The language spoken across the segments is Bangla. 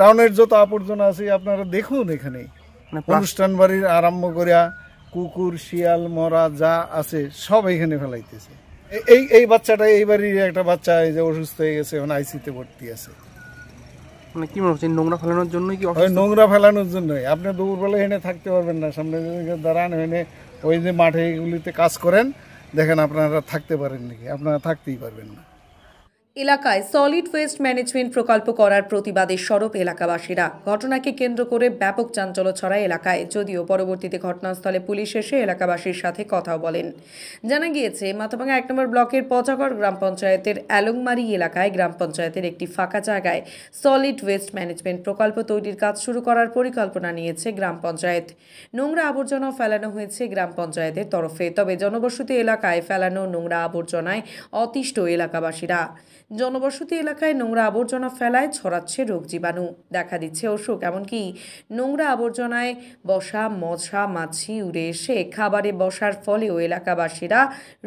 টাউনের যত আবর্জনা আছে আপনারা দেখুন, এখানে অনুষ্ঠান বাড়ির আরম্ভ করিয়া কুকুর শিয়াল মরা যা আছে সব এখানে ফেলাইতেছে। এই বাচ্চাটা এই বাড়ির একটা বাচ্চা যে অসুস্থ হয়ে গেছে, এখন আইসিতে ভর্তি আছে। মানে কি মনে হচ্ছে নোংরা ফেলানোর জন্যই কি? নোংরা ফেলানোর জন্যই। আপনি দুপুরবেলা এনে থাকতে পারবেন না, সামনে দাঁড়ান এনে ওই যে মাঠে এগুলিতে কাজ করেন, দেখেন আপনারা থাকতে পারেন নাকি? আপনারা থাকতেই পারবেন না। এলাকায় সলিড ওয়েস্ট ম্যানেজমেন্ট প্রকল্প করার প্রতিবাদে সরব এলাকাবাসীরা। ঘটনাকে কেন্দ্র করে ব্যাপক চাঞ্চল্য ছড়ায় এলাকায়, যদিও পরবর্তীতে ঘটনাস্থলে পুলিশ এসে এলাকাবাসীর সাথে কথাও বলেন। জানা গিয়েছে, মাথাভাঙা 1 নম্বর ব্লকের পচাগড় গ্রাম পঞ্চায়েতের অ্যালংমারি এলাকায় গ্রাম পঞ্চায়েতের একটি ফাঁকা জায়গায় সলিড ওয়েস্ট ম্যানেজমেন্ট প্রকল্প তৈরির কাজ শুরু করার পরিকল্পনা নিয়েছে গ্রাম পঞ্চায়েত। নোংরা আবর্জনাও ফেলানো হয়েছে গ্রাম পঞ্চায়েতের তরফে। তবে জনবসতি এলাকায় ফেলানো নোংরা আবর্জনায় অতিষ্ঠ এলাকাবাসীরা। জনবসতি এলাকায় নোংরা আবর্জনা ফেলায় ছড়াচ্ছে রোগ জীবাণু, দেখা দিচ্ছে অসুখ। এমনকি নোংরা আবর্জনায় বসা মশা মাছি উড়ে এসে খাবারে বসার ফলেও এলাকাবাসীরা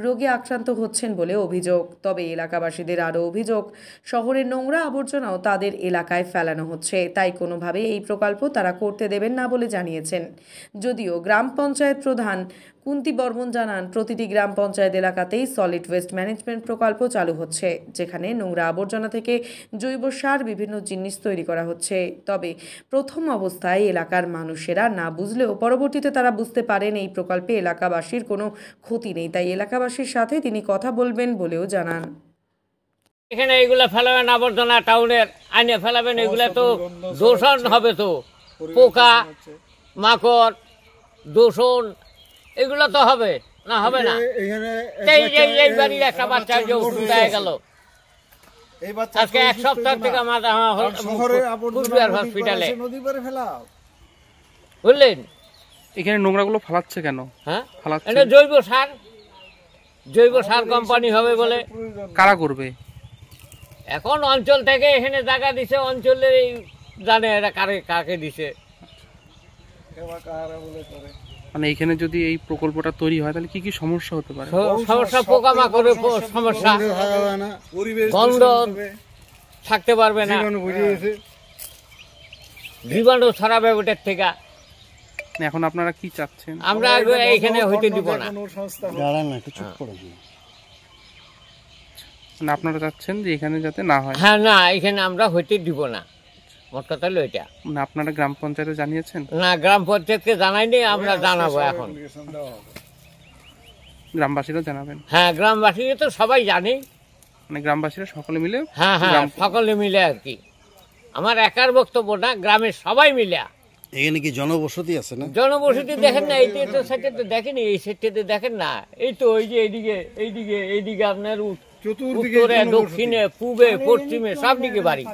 রোগে আক্রান্ত হচ্ছেন বলে অভিযোগ। তবে এলাকাবাসীদের আরও অভিযোগ, শহরের নোংরা আবর্জনাও তাদের এলাকায় ফেলানো হচ্ছে, তাই কোনোভাবে এই প্রকল্প তারা করতে দেবেন না বলে জানিয়েছেন। যদিও গ্রাম পঞ্চায়েত প্রধান কুন্তি বর্মন জানান, প্রতিটি গ্রাম পঞ্চায়েত এলাকাতেই সলিড ওয়েস্ট ম্যানেজমেন্ট প্রকল্প চালু হচ্ছে, যেখানে নোংরা আবর্জনা থেকে জৈব সার বিভিন্ন জিনিস তৈরি করা হচ্ছে। তবে প্রথম অবস্থায় এলাকার মানুষেরা না বুঝলেও পরবর্তীতে তারা বুঝতে পারেন এই প্রকল্পে এলাকাবাসীর কোনো ক্ষতি নেই, তাই এলাকাবাসীর সাথে তিনি কথা বলবেন বলেও জানান। এখানে এগুলা ফেলাবেন আবর্জনা, টাউনের আইনে ফেলাবেন, এগুলা তো দূষণ হবে, তো পোকা মাকড় দূষণ এগুলো তো হবে না, হবে না। এই বাড়ির একটা বাচ্চা যে অসুস্থ হয়ে গেল, আজকে 1 সপ্তাহ থেকে হসপিটালে, বুঝলেন? এখানে নোংরাগুলো ফালাচ্ছে কেন? হ্যাঁ, এটা জৈব সার কোম্পানি হবে বলে। কারা করবে? এখন অঞ্চল থেকে এখানে জায়গা দিছে, অঞ্চলের জানে এরা কাকে দিছে। মানে এখানে যদি এই প্রকল্পটা তৈরি হয় তাহলে কি কি সমস্যা হতে পারে? সমস্যা পোকামাকড়ের সমস্যা, গন্ধ থাকতে পারবে না, জীবাণু ছড়াবে ওটার থেকে। এখন আপনারা কি চাচ্ছেন? আমরা এখানে হইতে দিব না। আপনারা চাচ্ছেন যে এখানে যাতে না হয়? হ্যাঁ, না, এখানে আমরা হইতে দিব না। মোট কথা হলো এটা। না, আপনারা গ্রাম পঞ্চায়েতে জানিয়েছেন? না, গ্রাম পঞ্চায়েতকে জানাইনি, আমরা জানাবো এখন। গ্রামবাসীরা জানাবেন? হ্যাঁ, গ্রামবাসীরা তো সবাই জানে, মানে গ্রামবাসীরা সকলে মিলে। হ্যাঁ হ্যাঁ, সকলে মিলে আর কি। আমার একার বক্তব্য না, গ্রামের সবাই মিলে। এখানে কি জনবসতি আছে না? জনবসতি দেখেন না, এই তো সাইডে তো দেখেনি, এই সাইডে দেখেন না, এই তো ওই যে এইদিকে আপনার উত্তরে দক্ষিণে পূবে পশ্চিমে সব দিকে বাড়ি।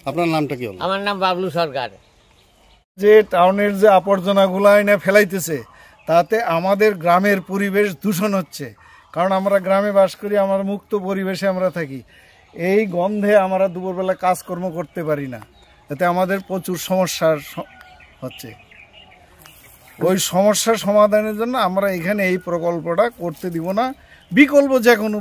আপনার নামটা কি হলো? আমার নাম বাবলু সরকার। যে টাউনের যে আবর্জনাগুলো এনে ফেলাইতেছে, তাতে আমাদের গ্রামের পরিবেশ দূষণ হচ্ছে। কারণ আমরা গ্রামে বাস করি, আমার মুক্ত পরিবেশে আমরা থাকি। এই গন্ধে আমরা দুপুরবেলা কাজকর্ম করতে পারি না, এতে আমাদের প্রচুর সমস্যার হচ্ছে। ওই সমস্যার সমাধানের জন্য আমরা এখানে এই প্রকল্পটা করতে দিব না। বিকল্প যে কোনো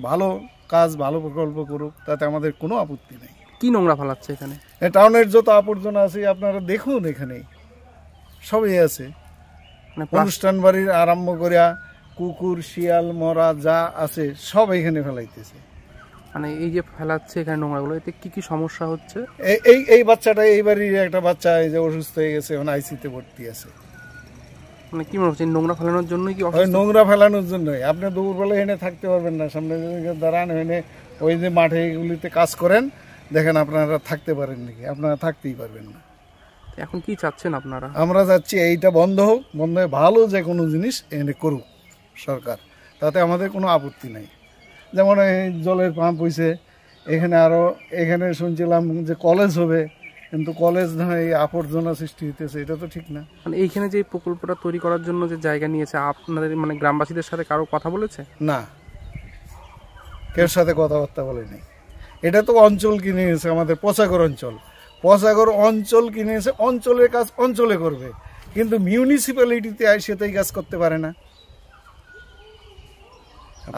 ভালো কাজ, ভালো প্রকল্প করুক, তাতে আমাদের কোনো আপত্তি নেই। কি নোংরা ফেলাচ্ছে এখানে? টাউনের যত আবর্জনা আছে আপনারা দেখুন, এখানে সবই আছে। অনুষ্ঠান বাড়ির আরম্ভ করিয়া কুকুর শিয়াল মরা যা আছে সব এখানে ফেলাইতেছে। মানে এই যে ফেলাচ্ছে এখানে নোংরাগুলো, এতে কি কি সমস্যা হচ্ছে? এই বাচ্চাটা এই বাড়ির একটা বাচ্চা যে অসুস্থ হয়ে গেছে, এখন আইসিতে ভর্তি আছে। মানে কি মনে হচ্ছে নোংরা ফেলানোর জন্যই কি? নোংরা ফেলানোর জন্যই। আপনি দুপুরবেলা এনে থাকতে পারবেন না, সামনে দাঁড়ান এনে ওই যে মাঠে এগুলিতে কাজ করেন, দেখেন আপনারা থাকতে পারেন নাকি? আপনারা থাকতেই পারবেন না। এখন কি চাচ্ছেন আপনারা? আমরা চাচ্ছি এইটা বন্ধ হোক, বন্ধ হয়ে ভালো যে কোনো জিনিস এনে করুক সরকার, তাতে আমাদের কোনো আপত্তি নাই। যেমন এই জলের পাম্প হয়েছে এখানে, আরও এখানে শুনছিলাম যে কলেজ হবে, কিন্তু কলেজ না, এই আবর্জনা সৃষ্টি হইতেছে, এটা তো ঠিক না। মানে এইখানে যে প্রকল্পটা তৈরি করার জন্য যে জায়গা নিয়েছে, আপনাদের মানে গ্রামবাসীদের সাথে কারো কথা বলেছে? না, কেউ সাথে কথাবার্তা বলেনি। এটা তো অঞ্চল কিনে নিয়েছে, আমাদের পচাগড় অঞ্চল কিনে নিয়েছে, অঞ্চলের কাজ অঞ্চলে করবে, কিন্তু মিউনিসিপ্যালিটিতে এসে তো এই কাজ করতে পারে না।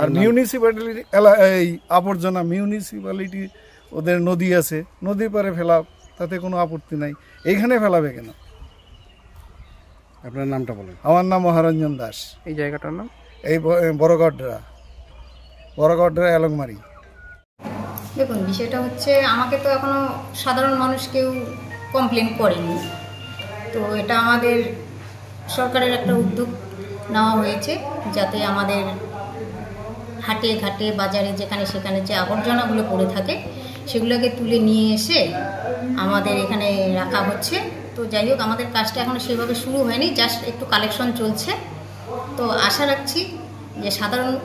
আর মিউনিসিপ্যালিটি এই আবর্জনা, মিউনিসিপ্যালিটি ওদের নদী আছে, নদীর পারে ফেলা তাতে কোনো আপত্তি নাই। এইখানে ফেলাবে কেন? আপনার নামটা বলেন। আমার নাম মহারঞ্জন দাস। এই জায়গাটার নাম এই বড়গড্রা এলংমারি। দেখুন, বিষয়টা হচ্ছে, আমাকে তো এখনো সাধারণ মানুষ কেউ কমপ্লেন করেনি। তো এটা আমাদের সরকারের একটা উদ্যোগ নেওয়া হয়েছে, যাতে আমাদের হাটে ঘাটে বাজারে যেখানে সেখানে যে আবর্জনাগুলো পড়ে থাকে সেগুলোকে তুলে নিয়ে এসে আমাদের এখানে রাখা হচ্ছে। তো যাই হোক, আমাদের কাজটা এখনো সেভাবে শুরু হয়নি, জাস্ট একটু কালেকশন চলছে। তো আশা রাখছি যে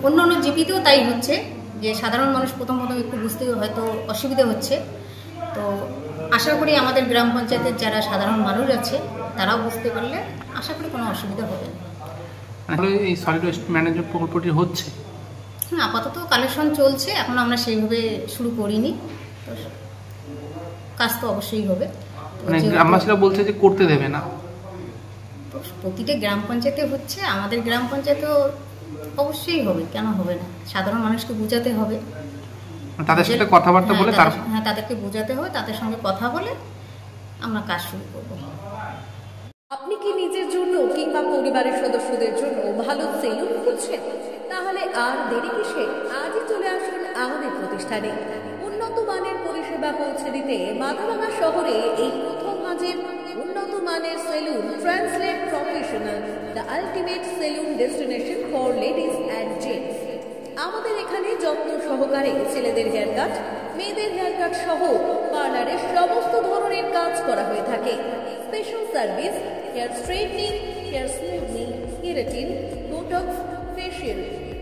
অন্যান্য জিপিতেও তাই হচ্ছে, যে সাধারণ মানুষ প্রথম একটু বুঝতে হয়তো অসুবিধা হচ্ছে। তো আশা করি আমাদের গ্রাম পঞ্চায়েতের যারা সাধারণ মানুষ আছে তারাও বুঝতে পারলে আশা করি কোনো অসুবিধা হবে না। এই সলিড ওয়েস্ট ম্যানেজমেন্ট প্রকল্পটি হচ্ছে? হ্যাঁ, আপাতত কালেকশন চলছে, এখন আমরা সেইভাবে শুরু করিনি। তো কাজ তো অবশ্যই হবে। মানে গ্রামবাসীরা বলছে যে করতে দেবে না। তো প্রতিটা গ্রাম পঞ্চায়েতে হচ্ছে, আমাদের গ্রাম পঞ্চায়েতেও অবশ্যই হবে, কেন হবে না? সাধারণ মানুষকে বোঝাতে হবে, তাদের সাথে কথাবার্তা বলে হ্যাঁ তাদেরকে বোঝাতে হবে, তাদের সঙ্গে কথা বলে আমরা কাজ শুরু করব। আপনি কি নিজের জন্য কিংবা পরিবারের সদস্যদের জন্য ভালো সেলুন খুঁজছেন? তাহলে আর দেরি কিসে? আজই চলে আসুন আমাদের প্রতিষ্ঠানে। উন্নত মানের পরিষেবা পৌঁছে দিতে মাথাভাঙা শহরে এই প্রথম মাঝের উন্নত মানের salon translate professional, the ultimate salon destination for ladies and gents. আমাদের এখানে যত্ন সহকারে ছেলেদের হেয়ার কাট, মেয়েদের হেয়ার কাট সহ পার্লারের সমস্ত ধরনের কাজ করা হয়ে থাকে। Special service, hair straightening, hair smoothing, keratin, Botox, facial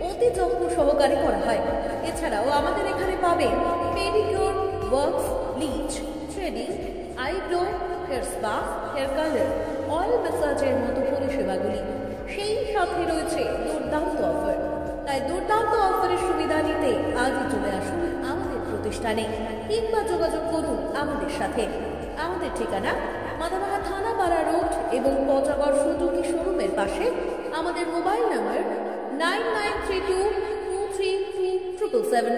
অতি যত্ন সহকারে করা হয়। এছাড়াও আমাদের এখানে পাবেন pedicure, wax, bleach, threading, eyebrow, hair spa, hair colour, oil ম্যাসাজের মতো পরিষেবাগুলি। সেই সাথে রয়েছে দুর্দান্ত অফার। তাই দুর্দান্ত অফারের সুবিধা নিতে আজই চলে আসুন আমাদের প্রতিষ্ঠানে কিংবা যোগাযোগ করুন আমাদের সাথে। আমাদের ঠিকানা মাথাভাঙা থানাপাড়া রোড এবং পচাগড় সুজুকি শোরুমের পাশে। আমাদের মোবাইল নম্বর 9932233777।